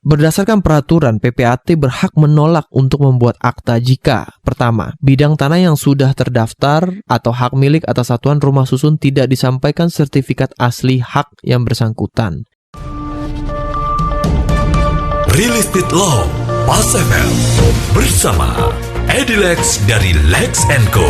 Berdasarkan peraturan, PPAT berhak menolak untuk membuat akta jika: pertama, bidang tanah yang sudah terdaftar atau hak milik atas satuan rumah susun tidak disampaikan sertifikat asli hak yang bersangkutan. Real Estate Law Pas FM bersama Edilex dari Lex & Co.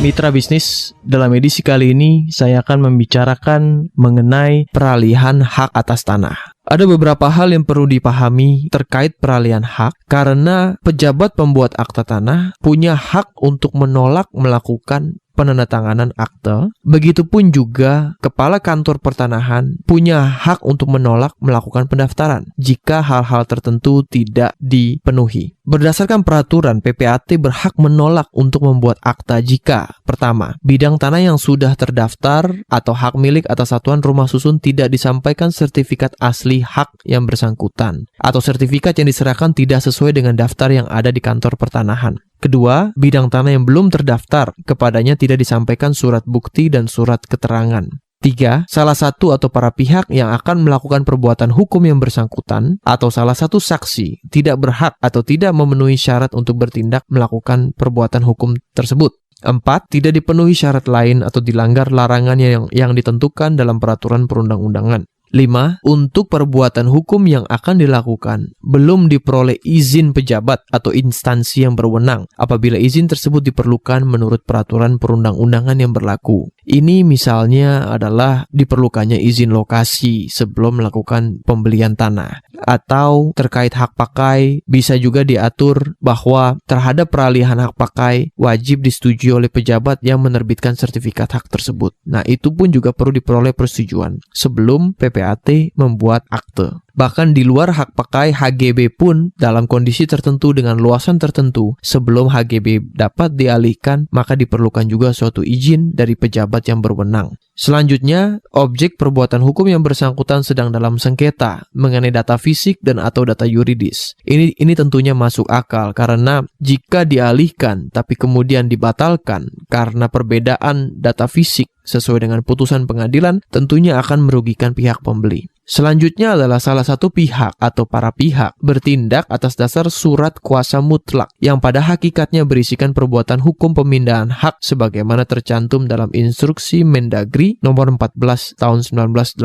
Mitra bisnis, dalam edisi kali ini saya akan membicarakan mengenai peralihan hak atas tanah. Ada beberapa hal yang perlu dipahami terkait peralihan hak karena pejabat pembuat akta tanah punya hak untuk menolak melakukan penandatanganan akte. Begitupun juga kepala kantor pertanahan punya hak untuk menolak melakukan pendaftaran jika hal-hal tertentu tidak dipenuhi. Berdasarkan peraturan, PPAT berhak menolak untuk membuat akta jika: pertama, bidang tanah yang sudah terdaftar atau hak milik atas satuan rumah susun tidak disampaikan sertifikat asli hak yang bersangkutan, atau sertifikat yang diserahkan tidak sesuai dengan daftar yang ada di kantor pertanahan. Kedua, bidang tanah yang belum terdaftar kepadanya tidak disampaikan surat bukti dan surat keterangan. Tiga, salah satu atau para pihak yang akan melakukan perbuatan hukum yang bersangkutan atau salah satu saksi tidak berhak atau tidak memenuhi syarat untuk bertindak melakukan perbuatan hukum tersebut. Empat, tidak dipenuhi syarat lain atau dilanggar larangan yang ditentukan dalam peraturan perundang-undangan. 5. Untuk perbuatan hukum yang akan dilakukan belum diperoleh izin pejabat atau instansi yang berwenang apabila izin tersebut diperlukan menurut peraturan perundang-undangan yang berlaku. Ini misalnya adalah diperlukannya izin lokasi sebelum melakukan pembelian tanah, atau terkait hak pakai bisa juga diatur bahwa terhadap peralihan hak pakai wajib disetujui oleh pejabat yang menerbitkan sertifikat hak tersebut. Nah, itu pun juga perlu diperoleh persetujuan sebelum PPAT membuat akte. Bahkan di luar hak pakai HGB pun dalam kondisi tertentu dengan luasan tertentu sebelum HGB dapat dialihkan maka diperlukan juga suatu izin dari pejabat yang berwenang. Selanjutnya, objek perbuatan hukum yang bersangkutan sedang dalam sengketa mengenai data fisik dan atau data yuridis. Ini tentunya masuk akal karena jika dialihkan tapi kemudian dibatalkan karena perbedaan data fisik sesuai dengan putusan pengadilan, tentunya akan merugikan pihak pembeli. Selanjutnya adalah salah satu pihak atau para pihak bertindak atas dasar surat kuasa mutlak yang pada hakikatnya berisikan perbuatan hukum pemindahan hak sebagaimana tercantum dalam Instruksi Mendagri nomor 14 tahun 1982,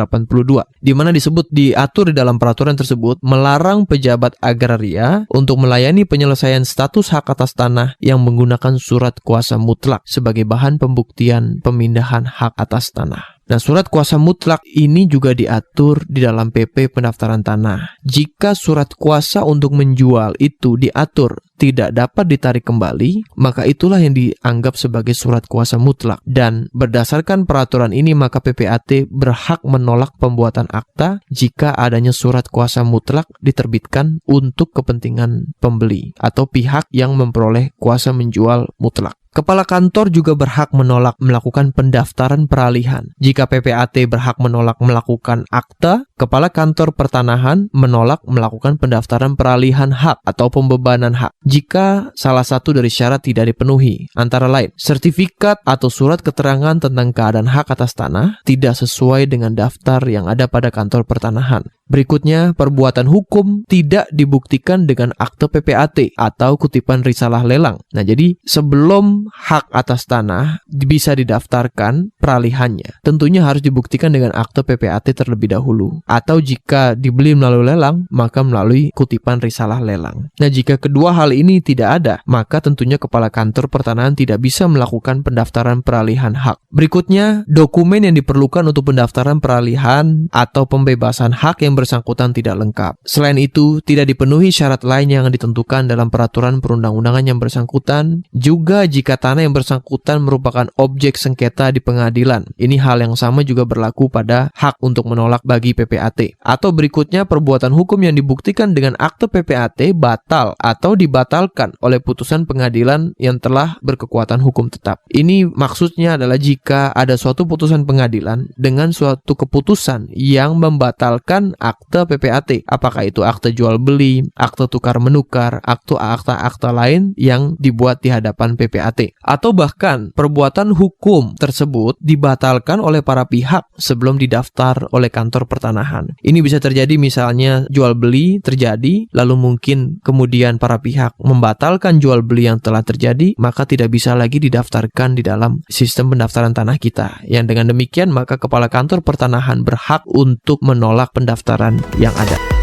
di mana diatur di dalam peraturan tersebut melarang pejabat agraria untuk melayani penyelesaian status hak atas tanah yang menggunakan surat kuasa mutlak sebagai bahan pembuktian pemindahan hak atas tanah. Nah, surat kuasa mutlak ini juga diatur di dalam PP pendaftaran tanah. Jika surat kuasa untuk menjual itu diatur tidak dapat ditarik kembali, maka itulah yang dianggap sebagai surat kuasa mutlak. Dan berdasarkan peraturan ini, maka PPAT berhak menolak pembuatan akta jika adanya surat kuasa mutlak diterbitkan untuk kepentingan pembeli atau pihak yang memperoleh kuasa menjual mutlak. Kepala kantor juga berhak menolak melakukan pendaftaran peralihan. Jika PPAT berhak menolak melakukan akta, kepala kantor pertanahan menolak melakukan pendaftaran peralihan hak atau pembebanan hak jika salah satu dari syarat tidak dipenuhi, antara lain sertifikat atau surat keterangan tentang keadaan hak atas tanah tidak sesuai dengan daftar yang ada pada kantor pertanahan. Berikutnya, perbuatan hukum tidak dibuktikan dengan akte PPAT atau kutipan risalah lelang. Nah, jadi sebelum hak atas tanah bisa didaftarkan peralihannya, tentunya harus dibuktikan dengan akte PPAT terlebih dahulu. Atau jika dibeli melalui lelang, maka melalui kutipan risalah lelang. Nah, jika kedua hal ini tidak ada, maka tentunya kepala kantor pertanahan tidak bisa melakukan pendaftaran peralihan hak. Berikutnya, dokumen yang diperlukan untuk pendaftaran peralihan atau pembebasan hak yang bersangkutan tidak lengkap. Selain itu, tidak dipenuhi syarat lain yang ditentukan dalam peraturan perundang-undangan yang bersangkutan. Juga jika tanah yang bersangkutan merupakan objek sengketa di pengadilan. Ini hal yang sama juga berlaku pada hak untuk menolak bagi PPAT. Atau berikutnya, perbuatan hukum yang dibuktikan dengan akte PPAT batal atau dibatalkan oleh putusan pengadilan yang telah berkekuatan hukum tetap. Ini maksudnya adalah jika ada suatu putusan pengadilan dengan suatu keputusan yang membatalkan akte PPAT. Apakah itu akte jual beli, akte tukar menukar, akta-akta lain yang dibuat di hadapan PPAT. Atau bahkan perbuatan hukum tersebut dibatalkan oleh para pihak sebelum didaftar oleh kantor pertanahan. Ini bisa terjadi misalnya jual beli terjadi, lalu mungkin kemudian para pihak membatalkan jual beli yang telah terjadi, maka tidak bisa lagi didaftarkan di dalam sistem pendaftaran tanah kita. Yang dengan demikian maka kepala kantor pertanahan berhak untuk menolak pendaftaran yang ada.